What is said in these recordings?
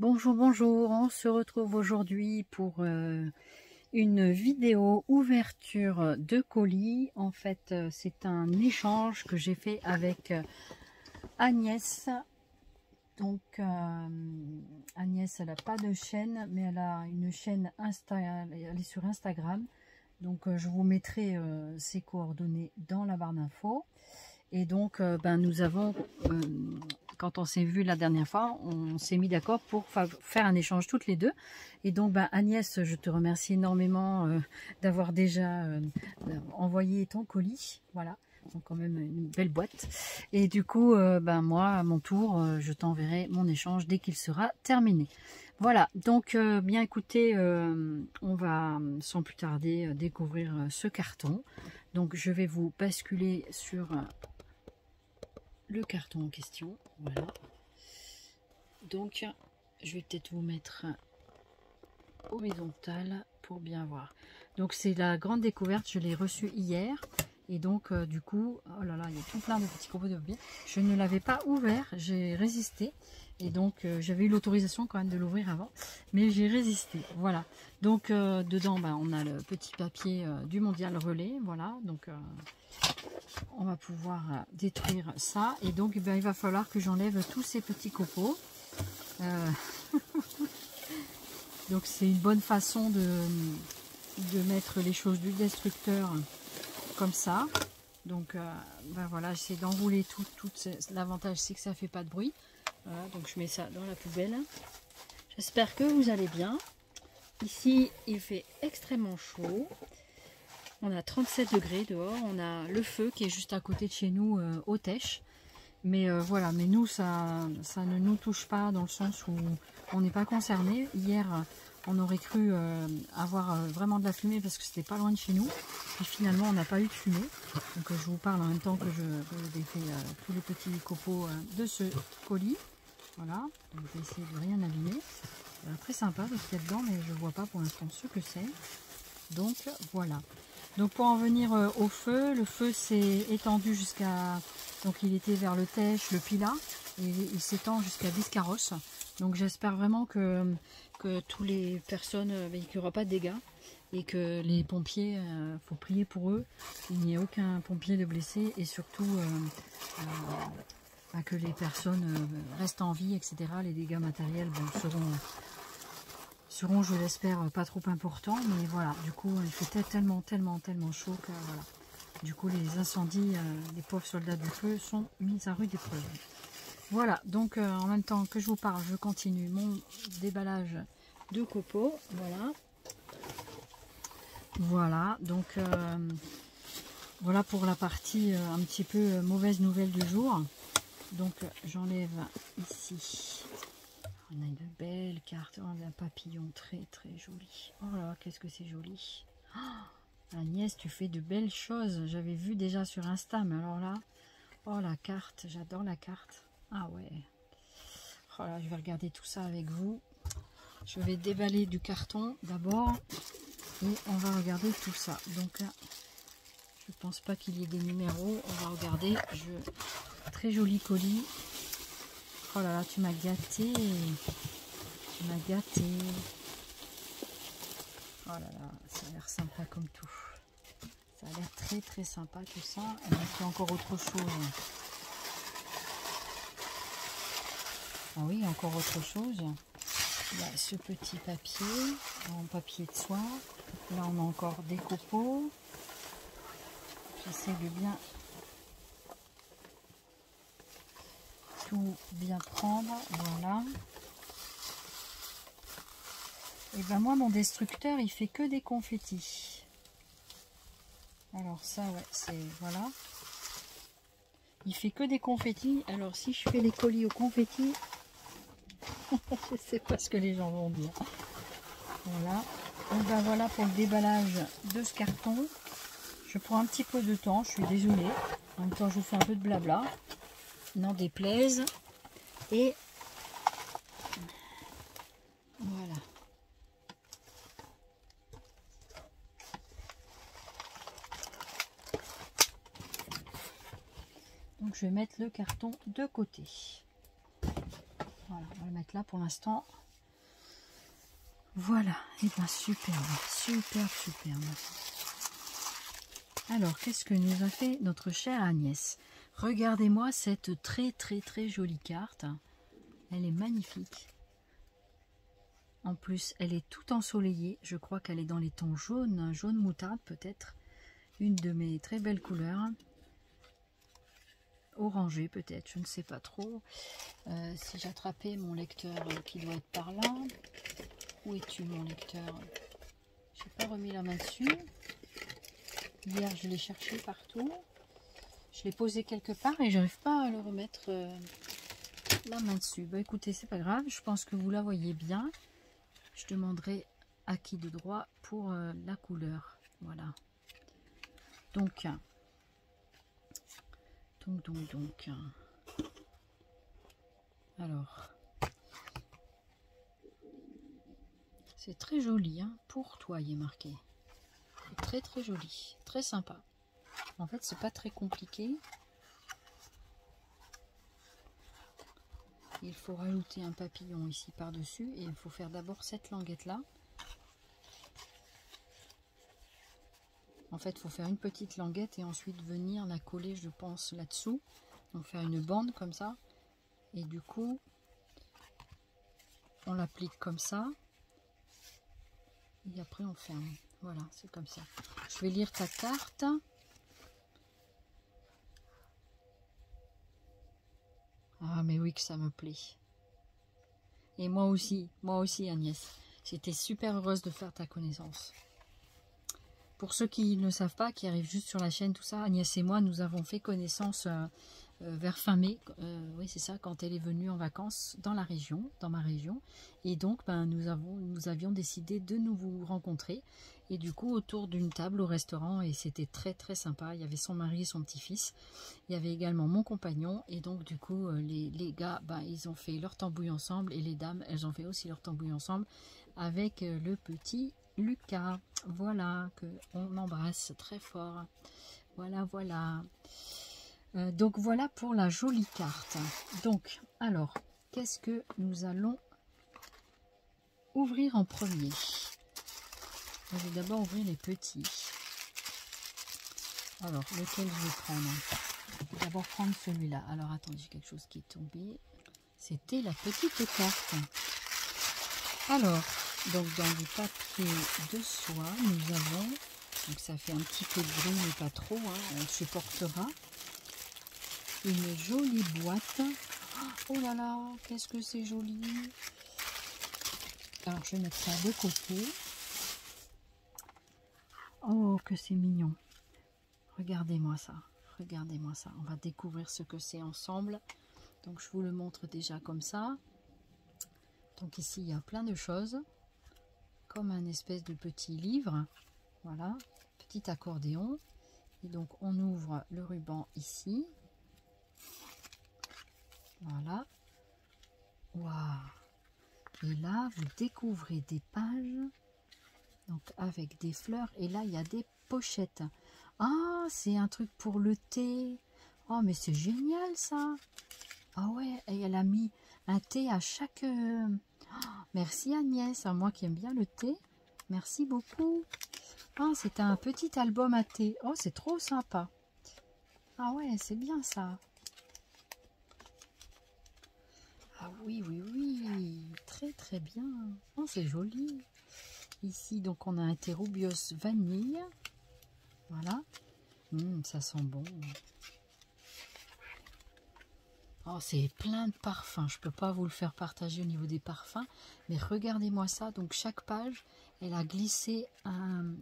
Bonjour, bonjour, on se retrouve aujourd'hui pour une vidéo ouverture de colis. En fait, c'est un échange que j'ai fait avec Agnès. Donc, Agnès, elle n'a pas de chaîne, mais elle a une chaîne elle est sur Instagram. Donc, je vous mettrai ses coordonnées dans la barre d'infos. Et donc, nous avons, quand on s'est vu la dernière fois, on s'est mis d'accord pour faire un échange toutes les deux. Et donc, Agnès, je te remercie énormément d'avoir déjà envoyé ton colis. Voilà, donc quand même une belle boîte. Et du coup, moi, à mon tour, je t'enverrai mon échange dès qu'il sera terminé. Voilà, donc bien écoutez, on va sans plus tarder découvrir ce carton. Donc, je vais vous basculer sur le carton en question. Voilà, donc je vais peut-être vous mettre horizontal pour bien voir. Donc c'est la grande découverte, je l'ai reçue hier et donc du coup, oh là là, il y a tout plein de petits copeaux de papier. Je ne l'avais pas ouvert, j'ai résisté et donc j'avais eu l'autorisation quand même de l'ouvrir avant, mais j'ai résisté. Voilà, donc dedans on a le petit papier du mondial relais. Voilà, donc on va pouvoir détruire ça et donc il va falloir que j'enlève tous ces petits copeaux. Donc c'est une bonne façon de mettre les choses du destructeur comme ça. Donc voilà, j'essaie d'enrouler tout. L'avantage c'est que ça fait pas de bruit. Voilà, donc je mets ça dans la poubelle. J'espère que vous allez bien. Ici il fait extrêmement chaud. On a 37 degrés dehors. On a le feu qui est juste à côté de chez nous, au Tèche. Mais voilà, mais nous ça ne nous touche pas dans le sens où on n'est pas concerné. Hier on aurait cru avoir vraiment de la fumée parce que c'était pas loin de chez nous. Puis finalement on n'a pas eu de fumée. Donc je vous parle en même temps que je défais tous les petits copeaux de ce colis. Voilà, donc je vais essayer de rien abîmer. Très sympa parce qu'il y a dedans, mais je vois pas pour l'instant ce que c'est. Donc voilà. Donc pour en venir au feu, le feu s'est étendu jusqu'à... Donc il était vers le Tèche, le Pilat, et il s'étend jusqu'à Biscarrosse. Donc j'espère vraiment que toutes les personnes, qu'il n'y aura pas de dégâts, et que les pompiers, faut prier pour eux, qu'il n'y ait aucun pompier de blessé, et surtout que les personnes restent en vie, etc. Les dégâts matériels seront, je l'espère, pas trop importants, mais voilà, du coup il fait tellement chaud que voilà. Du coup les incendies, les pauvres soldats du feu sont mis à rude épreuve. Voilà, donc en même temps que je vous parle, je continue mon déballage de copeaux. Voilà, donc voilà pour la partie un petit peu mauvaise nouvelle du jour. Donc j'enlève ici. On a une belle carte, on a un papillon très joli. Oh là, qu'est-ce que c'est joli. Oh, Agnès, tu fais de belles choses. J'avais vu déjà sur Insta, mais alors là, oh la carte, j'adore la carte. Ah ouais. Oh là, je vais regarder tout ça avec vous. Je vais déballer du carton d'abord et on va regarder tout ça. Donc je pense pas qu'il y ait des numéros. On va regarder. Très joli colis. Oh là là, tu m'as gâté. Tu m'as gâté. Oh là là, ça a l'air sympa comme tout. Ça a l'air très sympa tout ça. Et puis il y a encore autre chose. Ah oui, encore autre chose. Il y a ce petit papier, en papier de soie. Là on a encore des copeaux. J'essaie de bien prendre. Voilà. Et moi mon destructeur il fait que des confettis. Alors ça ouais, c'est voilà. Il fait que des confettis. Alors si je fais les colis aux confettis, je sais pas ce que les gens vont dire. Voilà. Donc voilà pour le déballage de ce carton. Je prends un petit peu de temps, je suis désolée. En même temps je vous fais un peu de blabla. N'en déplaise. Et voilà. Donc je vais mettre le carton de côté. Voilà, on va le mettre là pour l'instant. Voilà, et bien superbe, superbe, superbe. Alors, qu'est-ce que nous a fait notre chère Agnès? Regardez-moi cette très jolie carte. Elle est magnifique. En plus, elle est tout ensoleillée. Je crois qu'elle est dans les tons jaunes, jaune moutarde peut-être. Une de mes très belles couleurs. Orangé peut-être, je ne sais pas trop. Si j'attrapais mon lecteur qui doit être par là. Où es-tu mon lecteur? Je n'ai pas remis la main dessus. Hier je l'ai cherché partout. Je l'ai posé quelque part et j'arrive pas à le remettre la main dessus. Bah écoutez, c'est pas grave, je pense que vous la voyez bien. Je demanderai à qui de droit pour la couleur. Voilà. Donc. Alors. C'est très joli, hein. Pour toi, il est marqué. Très joli, très sympa. En fait, c'est pas très compliqué. Il faut rajouter un papillon ici par-dessus et il faut faire d'abord cette languette-là. En fait, il faut faire une petite languette et ensuite venir la coller, je pense, là-dessous. Donc faire une bande comme ça. Et du coup, on l'applique comme ça. Et après, on ferme. Voilà, c'est comme ça. Je vais lire ta carte. Ah, mais oui que ça me plaît. Et moi aussi Agnès. J'étais super heureuse de faire ta connaissance. Pour ceux qui ne savent pas, qui arrivent juste sur la chaîne, tout ça, Agnès et moi, nous avons fait connaissance vers fin mai. Oui, c'est ça, quand elle est venue en vacances dans la région, dans ma région. Et donc, ben, nous avions décidé de nous rencontrer. Et du coup, autour d'une table au restaurant, et c'était très sympa. Il y avait son mari et son petit-fils. Il y avait également mon compagnon. Et donc, du coup, les gars, ben, ils ont fait leur tambouille ensemble. Et les dames, elles ont fait aussi leur tambouille ensemble avec le petit Lucas. Voilà, que on embrasse très fort. Voilà. Donc voilà pour la jolie carte. Donc, alors, qu'est-ce que nous allons ouvrir en premier? Je vais d'abord ouvrir les petits. Alors, lequel je vais prendre? Je vais d'abord prendre celui-là. Alors, attendez, j'ai quelque chose qui est tombé. C'était la petite carte. Alors, donc dans du papier de soie, nous avons, donc ça fait un petit peu de bruit, mais pas trop, hein, on supportera, une jolie boîte. Oh là là, qu'est-ce que c'est joli! Alors, je vais mettre ça de côté. Oh, que c'est mignon! Regardez-moi ça, regardez-moi ça. On va découvrir ce que c'est ensemble. Donc, je vous le montre déjà comme ça. Donc ici, il y a plein de choses, comme un espèce de petit livre. Voilà, petit accordéon. Et donc, on ouvre le ruban ici. Voilà. Waouh! Et là, vous découvrez des pages, donc avec des fleurs. Et là, il y a des pochettes. Ah, c'est un truc pour le thé. Oh, mais c'est génial, ça! Ah ouais, et elle a mis un thé à chaque... Merci Agnès, à moi qui aime bien le thé. Merci beaucoup. Ah, c'est un petit album à thé. Oh, c'est trop sympa. Ah ouais, c'est bien ça. Ah oui. Très bien. Oh, c'est joli. Ici, donc, on a un thé Rubios vanille. Voilà. Ça sent bon. Oh, c'est plein de parfums. Je ne peux pas vous le faire partager au niveau des parfums. Mais regardez-moi ça. Donc, chaque page, elle a glissé un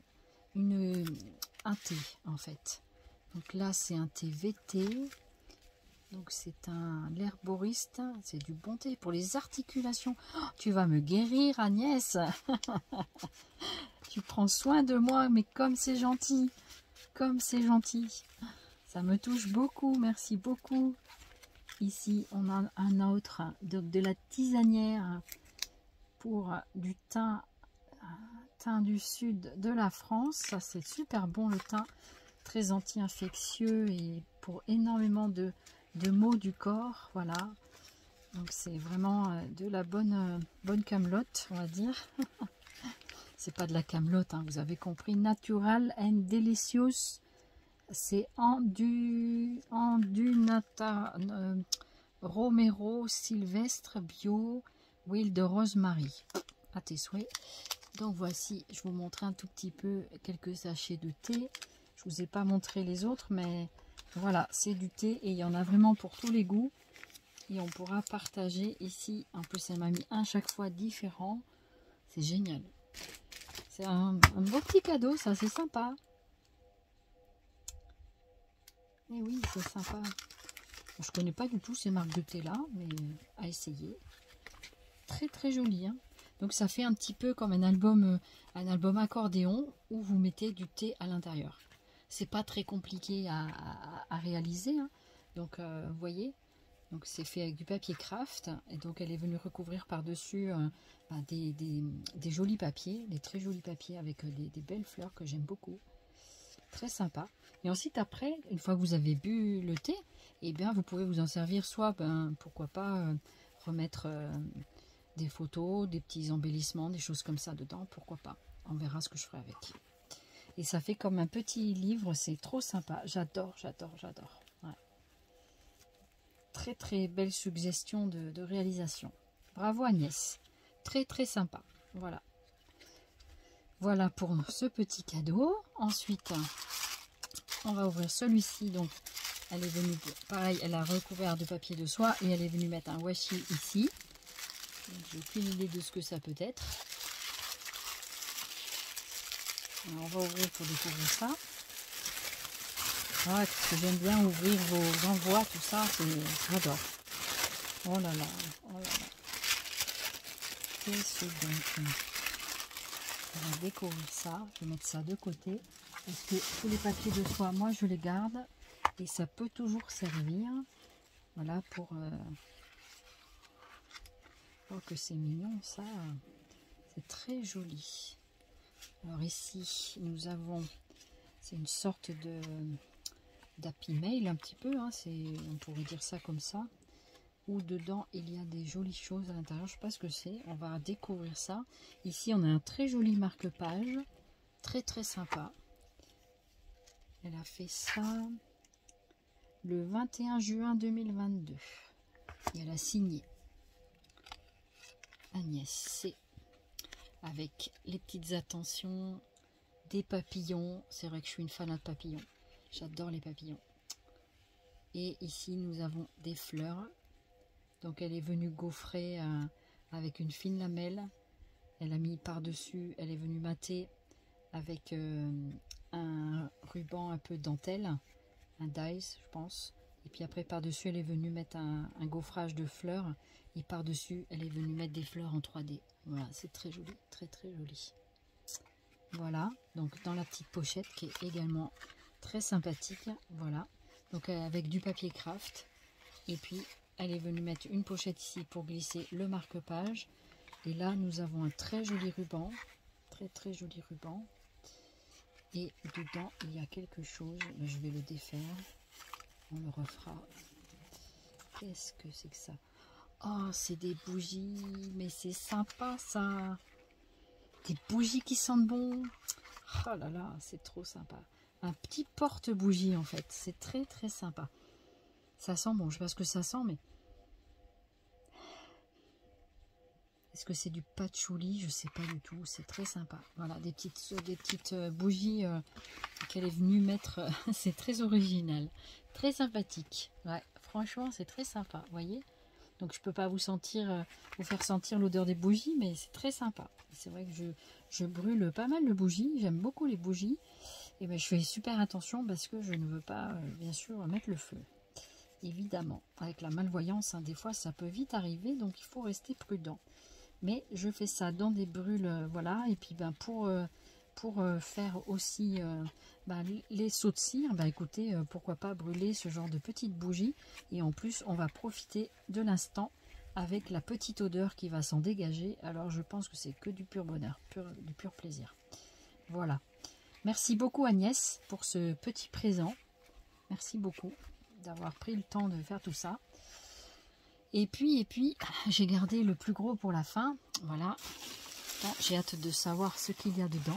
thé, en fait. Donc là, c'est un thé VT. Donc, c'est l'herboriste. C'est du bon thé pour les articulations. Oh, tu vas me guérir, Agnès. Tu prends soin de moi, mais comme c'est gentil. Comme c'est gentil. Ça me touche beaucoup. Merci beaucoup. Ici, on a un autre, de la tisanière pour du thym du sud de la France. Ça, c'est super bon, le thym, très anti-infectieux et pour énormément de maux du corps. Voilà, donc c'est vraiment de la bonne camelote, on va dire. c'est pas de la camelote, hein, vous avez compris. Natural and delicious. C'est Andunata Romero Sylvestre Bio Huile de rosemary. À tes souhaits. Donc voici, je vous montre un tout petit peu quelques sachets de thé. Je vous ai pas montré les autres, mais voilà, c'est du thé et il y en a vraiment pour tous les goûts. Et on pourra partager ici. En plus, elle m'a mis un chaque fois différent. C'est génial. C'est un beau petit cadeau, ça, c'est sympa. Et oui, c'est sympa. Je connais pas du tout ces marques de thé là, mais à essayer. Très très joli, hein. Donc ça fait un petit peu comme un album accordéon où vous mettez du thé à l'intérieur. C'est pas très compliqué à réaliser, hein. Donc vous voyez, donc c'est fait avec du papier craft et donc elle est venue recouvrir par dessus des jolis papiers, des très jolis papiers avec des belles fleurs que j'aime beaucoup. Très sympa. Et ensuite après, une fois que vous avez bu le thé, eh bien vous pouvez vous en servir soit, pourquoi pas, remettre des photos, des petits embellissements, des choses comme ça dedans, pourquoi pas. On verra ce que je ferai avec. Et ça fait comme un petit livre, c'est trop sympa. J'adore, j'adore, j'adore. Ouais. Très très belle suggestion de réalisation. Bravo Agnès. Très très sympa. Voilà. Voilà pour ce petit cadeau. Ensuite, on va ouvrir celui-ci. Donc, elle est venue, pareil, elle a recouvert de papier de soie et elle est venue mettre un washi ici. J'ai aucune idée de ce que ça peut être. Alors, on va ouvrir pour découvrir ça. Ouais, parce que j'aime bien ouvrir vos envois, tout ça, j'adore. Oh là là, oh là là. Qu'est-ce donc? On va découvrir ça. Je vais mettre ça de côté. Parce que tous les papiers de soie, moi je les garde. Et ça peut toujours servir. Voilà, pour... Oh que c'est mignon ça. C'est très joli. Alors ici, nous avons... C'est une sorte de d'happy mail un petit peu. Hein, on pourrait dire ça comme ça. Où dedans il y a des jolies choses à l'intérieur. Je ne sais pas ce que c'est. On va découvrir ça. Ici, on a un très joli marque-page. Très très sympa. Elle a fait ça le 21 juin 2022. Et elle a signé Agnès C. Avec les petites attentions, des papillons. C'est vrai que je suis une fan de papillons. J'adore les papillons. Et ici, nous avons des fleurs. Donc, elle est venue gaufrer avec une fine lamelle. Elle a mis par-dessus, elle est venue mater avec un ruban un peu dentelle, un dice, je pense. Et puis après, par-dessus, elle est venue mettre un gaufrage de fleurs. Et par-dessus, elle est venue mettre des fleurs en 3D. Voilà, c'est très joli, très très joli. Voilà, donc dans la petite pochette qui est également très sympathique. Voilà, donc avec du papier craft. Et puis, elle est venue mettre une pochette ici pour glisser le marque-page. Et là, nous avons un très joli ruban. Très très joli ruban. Et dedans, il y a quelque chose. Je vais le défaire. On le refera. Qu'est-ce que c'est que ça? Oh, c'est des bougies. Mais c'est sympa ça. Des bougies qui sentent bon. Oh là là, c'est trop sympa. Un petit porte-bougie en fait. C'est très très sympa. Ça sent bon. Je sais pas ce que ça sent, mais... Est-ce que c'est du patchouli? Je sais pas du tout. C'est très sympa. Voilà, des petites bougies qu'elle est venue mettre. C'est très original. Très sympathique. Ouais, franchement, c'est très sympa. Vous voyez? Donc, je peux pas vous faire sentir l'odeur des bougies, mais c'est très sympa. C'est vrai que je brûle pas mal de bougies. J'aime beaucoup les bougies. Et ben, je fais super attention parce que je ne veux pas, bien sûr, mettre le feu. Évidemment. Avec la malvoyance, hein, des fois, ça peut vite arriver. Donc, il faut rester prudent. Mais je fais ça dans des brûles, voilà. Et puis ben, pour faire aussi les sauts de cire, écoutez, pourquoi pas brûler ce genre de petites bougies. Et en plus, on va profiter de l'instant avec la petite odeur qui va s'en dégager. Alors je pense que c'est que du pur bonheur, du pur plaisir. Voilà. Merci beaucoup Agnès pour ce petit présent. Merci beaucoup d'avoir pris le temps de faire tout ça. Et puis, j'ai gardé le plus gros pour la fin. Voilà. Bon, j'ai hâte de savoir ce qu'il y a dedans.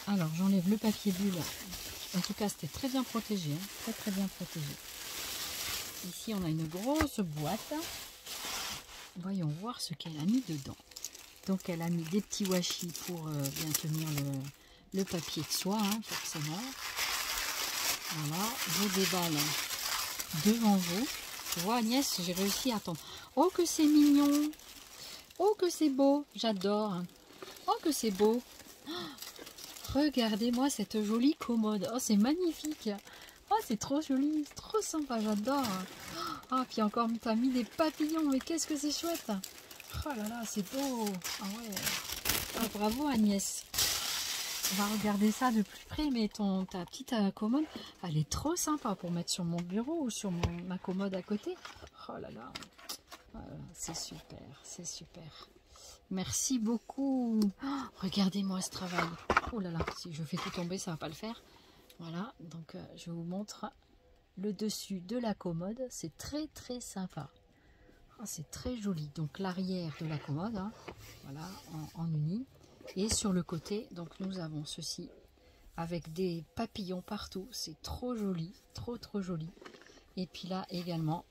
Alors, j'enlève le papier bulle. En tout cas, c'était très bien protégé. Hein, très très bien protégé. Ici, on a une grosse boîte. Voyons voir ce qu'elle a mis dedans. Donc, elle a mis des petits washi pour bien tenir le papier de soie, hein, forcément. Voilà, je déballe devant vous. Tu vois, Agnès, j'ai réussi à attendre. Oh, que c'est mignon! Oh, que c'est beau! J'adore! Oh, que c'est beau! Oh, regardez-moi cette jolie commode! Oh, c'est magnifique! Oh, c'est trop joli! C'est trop sympa, j'adore! Ah, puis encore, tu as mis des papillons, mais qu'est-ce que c'est chouette! Oh là là, c'est beau! Ah ouais! Ah, bravo, Agnès! On va regarder ça de plus près, mais ta petite commode, elle est trop sympa pour mettre sur mon bureau ou sur ma commode à côté. Oh là là, voilà, c'est super, c'est super. Merci beaucoup. Oh, regardez-moi ce travail. Oh là là, si je fais tout tomber, ça va pas le faire. Voilà, donc je vous montre le dessus de la commode. C'est très très sympa. Oh, c'est très joli. Donc l'arrière de la commode, hein, voilà, en uni. Et sur le côté, donc nous avons ceci avec des papillons partout. C'est trop joli, trop trop joli. Et puis là également,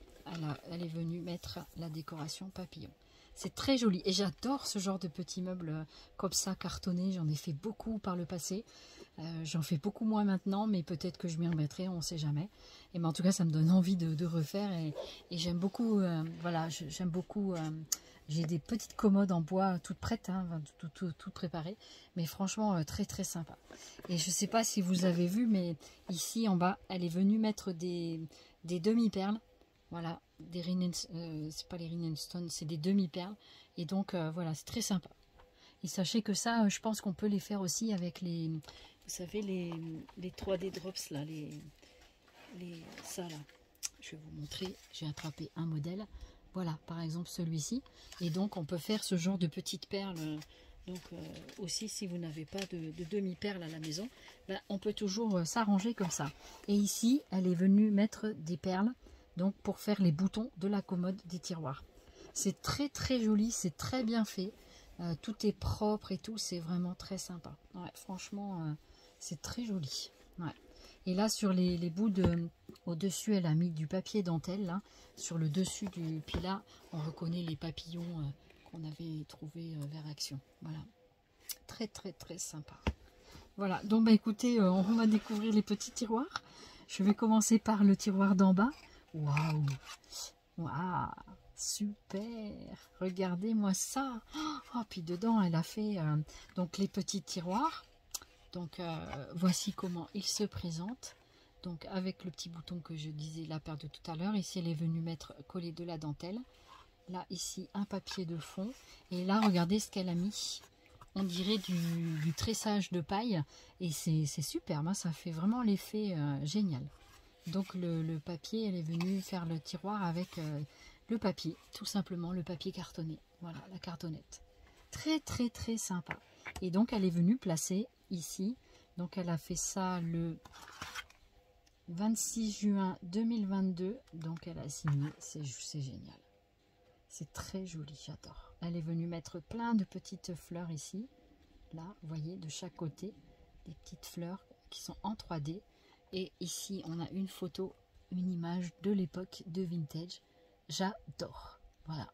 elle est venue mettre la décoration papillon. C'est très joli et j'adore ce genre de petits meubles comme ça, cartonnés. J'en ai fait beaucoup par le passé. J'en fais beaucoup moins maintenant, mais peut-être que je m'y remettrai, on ne sait jamais. Et mais en tout cas, ça me donne envie de refaire et j'aime beaucoup, voilà, j'aime beaucoup. J'ai des petites commodes en bois toutes prêtes, hein, tout préparées, mais franchement très très sympa. Et je ne sais pas si vous avez vu, mais ici en bas, elle est venue mettre des demi-perles. Voilà, c'est pas les Rhinestone, c'est des demi-perles. Et donc voilà, c'est très sympa. Et sachez que ça, je pense qu'on peut les faire aussi avec les, vous savez, les 3D drops là, ça là. Je vais vous montrer, j'ai attrapé un modèle. Voilà, par exemple celui-ci. Et donc on peut faire ce genre de petites perles. Donc aussi, si vous n'avez pas de demi-perles à la maison, ben, on peut toujours s'arranger comme ça. Et ici, elle est venue mettre des perles, donc pour faire les boutons de la commode des tiroirs. C'est très très joli, c'est très bien fait. Tout est propre et tout, c'est vraiment très sympa. Ouais, franchement, c'est très joli. Ouais. Et là, sur les bouts au-dessus, elle a mis du papier dentelle, là, sur le dessus du... Puis là, on reconnaît les papillons qu'on avait trouvés vers Action. Voilà. Très, très, très sympa. Voilà. Donc, bah, écoutez, on va découvrir les petits tiroirs. Je vais commencer par le tiroir d'en bas. Waouh! Waouh! Super! Regardez-moi ça! Oh, puis dedans, elle a fait donc les petits tiroirs. Donc voici comment il se présente. Donc avec le petit bouton que je disais, la paire de tout à l'heure. Ici elle est venue mettre coller de la dentelle. Là ici un papier de fond. Et là regardez ce qu'elle a mis. On dirait du tressage de paille. Et c'est superbe, hein, ça fait vraiment l'effet génial. Donc le papier, elle est venue faire le tiroir avec le papier. Tout simplement le papier cartonné. Voilà, la cartonnette. Très très très sympa. Et donc elle est venue placer ici, donc elle a fait ça le 26 juin 2022, donc elle a signé, c'est génial, c'est très joli, j'adore. Elle est venue mettre plein de petites fleurs ici, là, vous voyez, de chaque côté, des petites fleurs qui sont en 3D, et ici on a une photo, une image de l'époque de vintage, j'adore, voilà,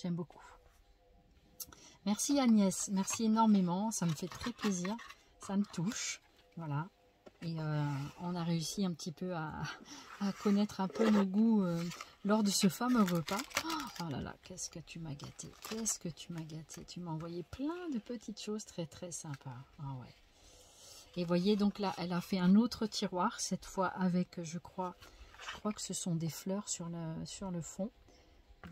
j'aime beaucoup. Merci Agnès, merci énormément, ça me fait très plaisir, ça me touche, voilà. Et on a réussi un petit peu à connaître un peu nos goûts lors de ce fameux repas. Oh là là, qu'est-ce que tu m'as gâté, qu'est-ce que tu m'as gâté, tu m'as envoyé plein de petites choses très très sympas. Ah ouais. Et voyez donc là, elle a fait un autre tiroir, cette fois avec, je crois que ce sont des fleurs sur le fond.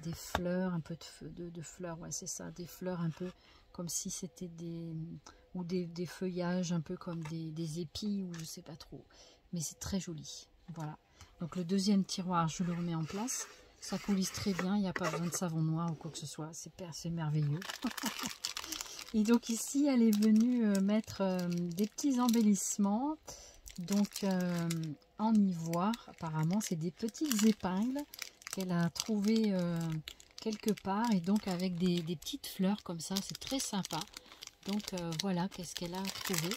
Des fleurs, un peu de fleurs, ouais c'est ça, des fleurs un peu comme si c'était des feuillages un peu comme des épis ou je sais pas trop, mais c'est très joli. Voilà, donc le deuxième tiroir je le remets en place, ça coulisse très bien, il n'y a pas besoin de savon noir ou quoi que ce soit, c'est merveilleux. Et donc ici elle est venue mettre des petits embellissements, donc en ivoire, apparemment c'est des petites épingles qu'elle a trouvé quelque part, et donc avec des petites fleurs comme ça, c'est très sympa. Donc voilà, qu'est-ce qu'elle a trouvé.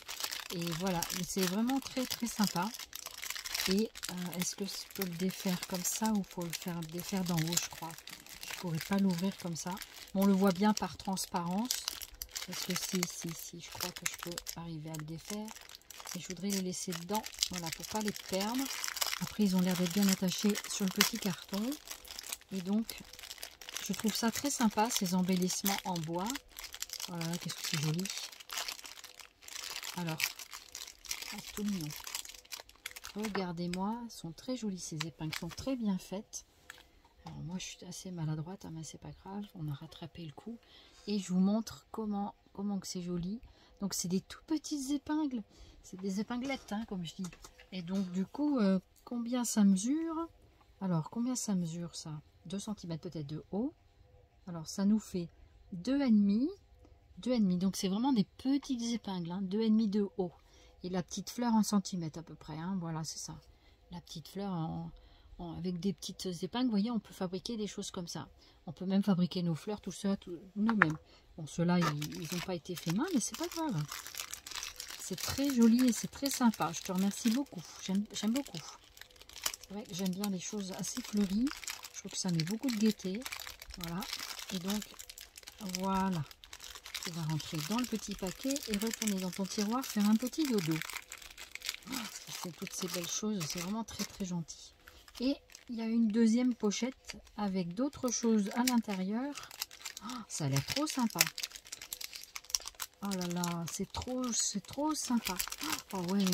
Et voilà, c'est vraiment très très sympa. Et est-ce que je peux le défaire comme ça ou faut le faire défaire d'en haut, je crois. Je pourrais pas l'ouvrir comme ça. Bon, on le voit bien par transparence. Parce que si, je crois que je peux arriver à le défaire. Et je voudrais les laisser dedans, voilà, pour pas les perdre. Après, ils ont l'air d'être bien attachés sur le petit carton. Et donc, je trouve ça très sympa, ces embellissements en bois. Voilà, qu'est-ce que c'est joli. Alors, tout mignon. Regardez-moi, elles sont très jolies ces épingles, sont très bien faites. Alors moi je suis assez maladroite, hein, mais c'est pas grave, on a rattrapé le coup. Et je vous montre comment que c'est joli. Donc c'est des tout petites épingles, c'est des épinglettes, hein, comme je dis. Et donc du coup, combien ça mesure? Alors combien ça mesure ça? 2 cm peut-être de haut. Alors ça nous fait 2,5. 2,5, donc c'est vraiment des petites épingles, hein, 2,5 de haut. Et la petite fleur 1 cm à peu près, hein, voilà, c'est ça. La petite fleur avec des petites épingles, vous voyez, on peut fabriquer des choses comme ça. On peut même fabriquer nos fleurs, tout ça, nous-mêmes. Bon, ceux-là, ils n'ont pas été faits main, mais c'est pas grave. C'est très joli et c'est très sympa. Je te remercie beaucoup. J'aime beaucoup. C'est vrai que j'aime bien les choses assez fleuries. Je trouve que ça met beaucoup de gaieté. Voilà. Et donc, voilà. Tu vas rentrer dans le petit paquet et retourner dans ton tiroir, faire un petit dodo. C'est toutes ces belles choses, c'est vraiment très très gentil. Et il y a une deuxième pochette avec d'autres choses à l'intérieur. Ça a l'air trop sympa. Oh là là, c'est trop sympa. Oh ouais,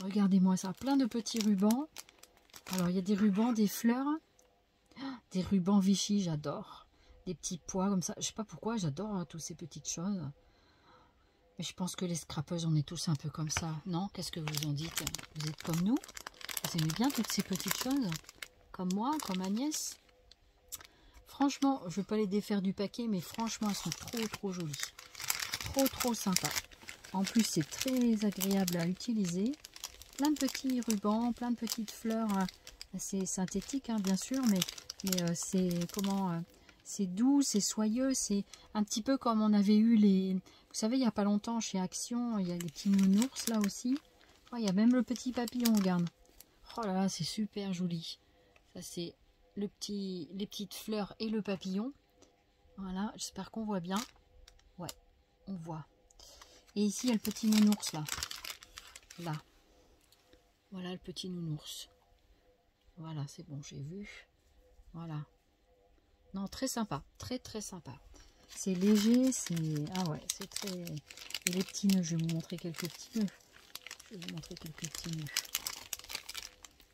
regardez-moi ça, plein de petits rubans. Alors il y a des rubans, des fleurs, des rubans Vichy, j'adore. Des petits pois comme ça, je sais pas pourquoi, j'adore hein, toutes ces petites choses. Mais je pense que les scrapeuses, on est tous un peu comme ça, non? Qu'est-ce que vous en dites? Vous êtes comme nous? Vous aimez bien toutes ces petites choses? Comme moi, comme Agnès? Franchement, je ne vais pas les défaire du paquet, mais franchement, elles sont trop jolies. Trop sympa. En plus, c'est très agréable à utiliser. Plein de petits rubans, plein de petites fleurs. C'est synthétique, hein, bien sûr, mais c'est comment... c'est doux, c'est soyeux, c'est un petit peu comme on avait eu les... Vous savez, il n'y a pas longtemps, chez Action, il y a des petits nounours, là aussi. Oh, il y a même le petit papillon, regarde. Oh là là, c'est super joli. Ça, c'est les petites fleurs et le papillon. Voilà, j'espère qu'on voit bien. Ouais, on voit. Et ici, il y a le petit nounours, là. Là. Voilà le petit nounours. Voilà, c'est bon, j'ai vu. Voilà. Non, très sympa. Très sympa. C'est léger, c'est... Ah ouais, c'est très... Et les petits nœuds, je vais vous montrer quelques petits nœuds. Je vais vous montrer quelques petits nœuds.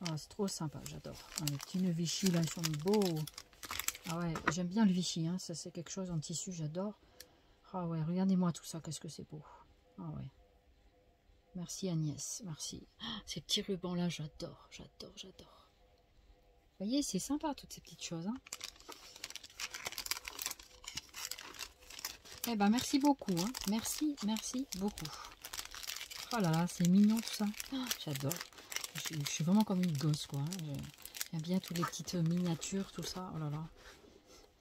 Ah, c'est trop sympa, j'adore. Ah, les petits nœuds Vichy, là, ils sont beaux. Ah ouais, j'aime bien le Vichy, hein. Ça c'est quelque chose en tissu, j'adore. Ah ouais, regardez-moi tout ça, qu'est-ce que c'est beau. Ah ouais. Merci Agnès, merci. Ah, ces petits rubans-là, j'adore. Vous voyez, c'est sympa, toutes ces petites choses, hein. Eh ben, merci beaucoup, hein. Merci beaucoup. Oh là là, c'est mignon tout ça. Ah, j'adore. Je suis vraiment comme une gosse, quoi. Hein. J'aime bien toutes les petites miniatures, tout ça. Oh là là.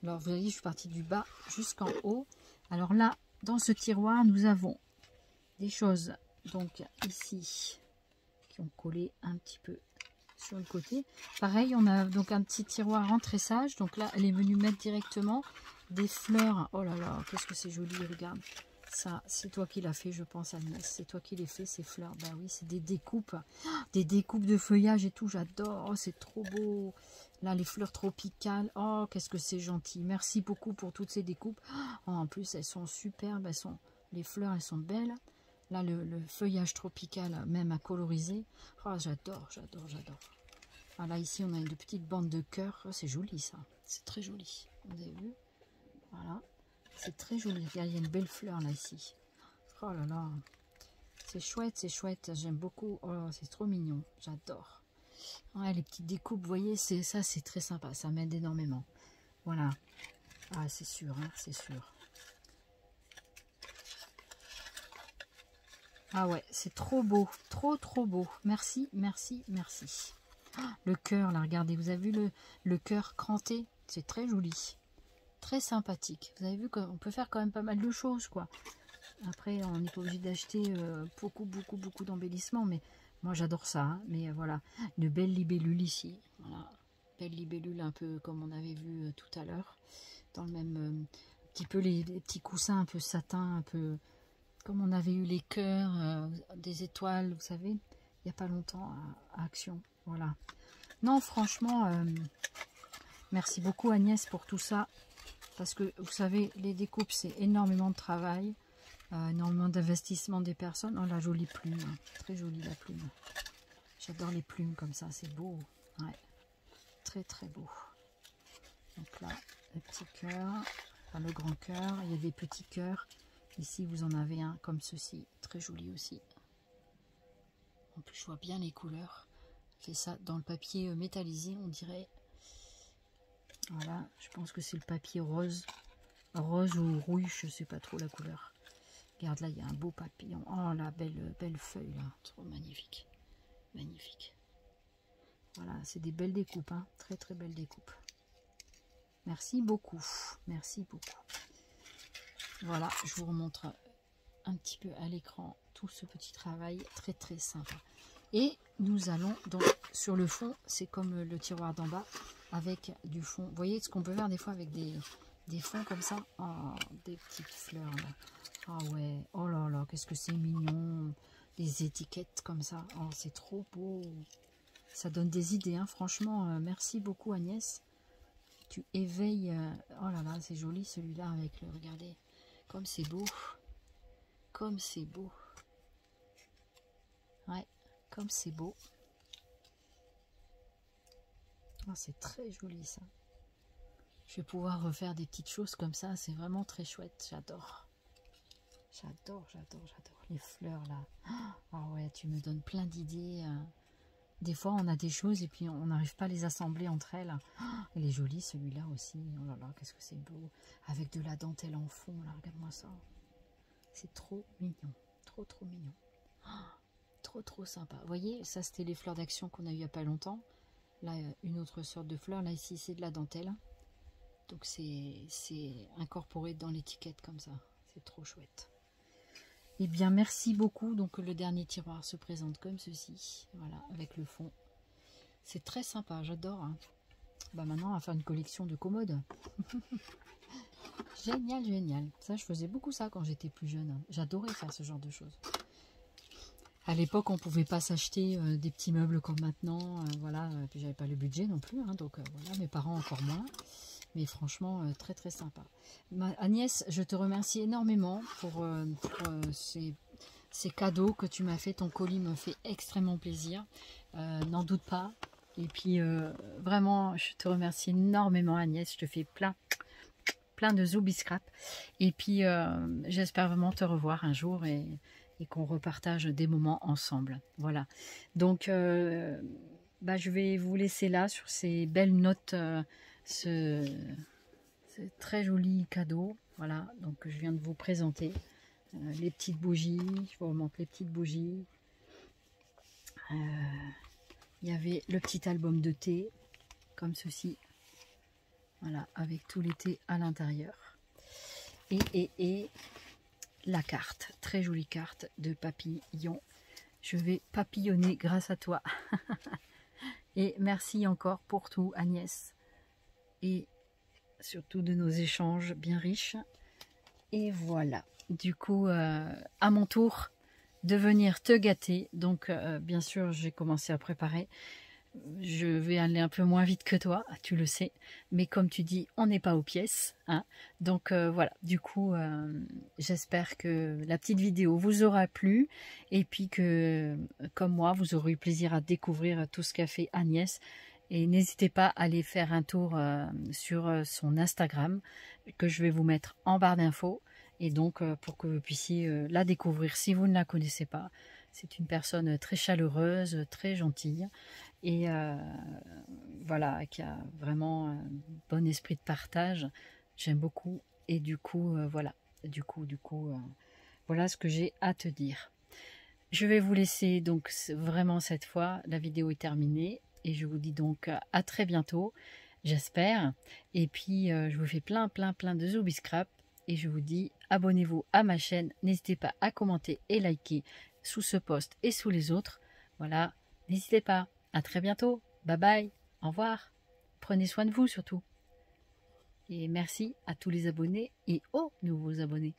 Alors, vous voyez, je suis partie du bas jusqu'en haut. Alors là, dans ce tiroir, nous avons des choses, donc ici, qui ont collé un petit peu sur le côté. Pareil, on a donc un petit tiroir en tressage. Donc là, elle est venue mettre directement des fleurs. Oh là là, qu'est-ce que c'est joli, regarde. Ça, c'est toi qui l'as fait, je pense, Agnès. C'est toi qui les fait, ces fleurs. Bah oui, c'est des découpes. Des découpes de feuillage et tout, j'adore. Oh, c'est trop beau. Là, les fleurs tropicales. Oh, qu'est-ce que c'est gentil. Merci beaucoup pour toutes ces découpes. Oh, en plus, elles sont superbes. Les fleurs, elles sont belles. Là, le feuillage tropical, même à coloriser. Oh, j'adore. Ah, là, ici, on a une petite bande de cœur. Oh, c'est joli, ça. C'est très joli. Vous avez vu? Voilà. C'est très joli. Regarde, il y a une belle fleur, là, ici. Oh là là. C'est chouette. J'aime beaucoup. Oh, c'est trop mignon. J'adore. Ouais, les petites découpes, vous voyez, ça, c'est très sympa. Ça m'aide énormément. Voilà. Ah, c'est sûr, hein, c'est sûr. Ah ouais, c'est trop beau. Trop beau. Merci. Ah, le cœur, là, regardez. Vous avez vu le cœur cranté? C'est très joli. très sympathique. Vous avez vu qu'on peut faire quand même pas mal de choses, quoi. Après, on n'est pas obligé d'acheter beaucoup d'embellissements, mais moi j'adore ça. Hein. Mais voilà, une belle libellule ici. Voilà, belle libellule un peu comme on avait vu tout à l'heure. Dans le même petit peu les petits coussins un peu satin, un peu comme on avait eu les cœurs, des étoiles, vous savez, il n'y a pas longtemps à Action. Voilà. Non, franchement, merci beaucoup Agnès pour tout ça. Parce que vous savez, les découpes, c'est énormément de travail. Énormément d'investissement des personnes. Oh la jolie plume, hein. Très jolie la plume. J'adore les plumes comme ça, c'est beau. Ouais. Très très beau. Donc là, le petit cœur, enfin le grand cœur, il y a des petits cœurs. Ici vous en avez un comme ceci, très joli aussi. En plus je vois bien les couleurs. C'est ça, dans le papier métallisé on dirait. Voilà, je pense que c'est le papier rose. Rose ou rouille, je sais pas trop la couleur. Regarde là, il y a un beau papillon. Oh la belle feuille là, trop magnifique. Magnifique. Voilà, c'est des belles découpes, hein. Très très belles découpes. Merci beaucoup. Merci beaucoup. Voilà, je vous remontre un petit peu à l'écran tout ce petit travail très très sympa. Et nous allons donc sur le fond, c'est comme le tiroir d'en bas avec du fond. Vous voyez ce qu'on peut faire des fois avec des fonds comme ça. Oh, des petites fleurs là. Ah ouais, oh là là, qu'est-ce que c'est mignon. Des étiquettes comme ça. Oh, c'est trop beau. Ça donne des idées, hein. Franchement, merci beaucoup Agnès. Tu éveilles... oh là là, c'est joli celui-là avec le... Regardez, comme c'est beau. Comme c'est beau. Ouais, comme c'est beau. Oh, c'est très joli ça. Je vais pouvoir refaire des petites choses comme ça. C'est vraiment très chouette. J'adore. J'adore les fleurs là. Ah ouais, tu me donnes plein d'idées. Des fois, on a des choses et puis on n'arrive pas à les assembler entre elles. Il est joli celui-là aussi. Oh là là, qu'est-ce que c'est beau. Avec de la dentelle en fond, là, regarde-moi ça. C'est trop mignon. Trop mignon. Trop sympa. Vous voyez, ça c'était les fleurs d'action qu'on a eu il n'y a pas longtemps. Là, une autre sorte de fleur. Là, ici, c'est de la dentelle. Donc, c'est incorporé dans l'étiquette comme ça. C'est trop chouette. Eh bien, merci beaucoup. Donc, le dernier tiroir se présente comme ceci. Voilà, avec le fond. C'est très sympa, j'adore. Hein. Bah, maintenant, on va faire une collection de commodes. Génial, génial. Ça, je faisais beaucoup ça quand j'étais plus jeune. J'adorais faire ce genre de choses. À l'époque, on ne pouvait pas s'acheter des petits meubles comme maintenant. Voilà, puis j'avais pas le budget non plus. Hein, donc, voilà, mes parents encore moins. Mais franchement, très sympa. Agnès, je te remercie énormément pour ces cadeaux que tu m'as fait. Ton colis me fait extrêmement plaisir. N'en doute pas. Et puis, vraiment, je te remercie énormément, Agnès. Je te fais plein de zoubiscrap. Et puis, j'espère vraiment te revoir un jour et qu'on repartage des moments ensemble. Voilà. Donc, bah, je vais vous laisser là sur ces belles notes. Ce très joli cadeau, voilà, donc je viens de vous présenter les petites bougies, je vous remonte les petites bougies. Il y avait le petit album de thé, comme ceci, voilà, avec tous les thés à l'intérieur. Et la carte, très jolie carte de papillon. Je vais papillonner grâce à toi. Et merci encore pour tout, Agnès. Et surtout de nos échanges bien riches. Et voilà, du coup, à mon tour de venir te gâter. Donc, bien sûr, j'ai commencé à préparer. Je vais aller un peu moins vite que toi, tu le sais. Mais comme tu dis, on n'est pas aux pièces. Hein. Donc, voilà, du coup, j'espère que la petite vidéo vous aura plu. Et puis que, comme moi, vous aurez eu plaisir à découvrir tout ce qu'a fait Agnès. Et n'hésitez pas à aller faire un tour sur son Instagram que je vais vous mettre en barre d'infos. Et donc, pour que vous puissiez la découvrir si vous ne la connaissez pas. C'est une personne très chaleureuse, très gentille. Et voilà, qui a vraiment un bon esprit de partage. J'aime beaucoup. Et du coup, voilà. Voilà ce que j'ai à te dire. Je vais vous laisser donc vraiment cette fois. La vidéo est terminée. Et je vous dis donc à très bientôt. j'espère. Et puis, je vous fais plein de Zooby Scrap. Et je vous dis, abonnez-vous à ma chaîne. N'hésitez pas à commenter et liker sous ce post et sous les autres. Voilà, n'hésitez pas. À très bientôt. Bye bye. Au revoir. Prenez soin de vous surtout. Et merci à tous les abonnés et aux nouveaux abonnés.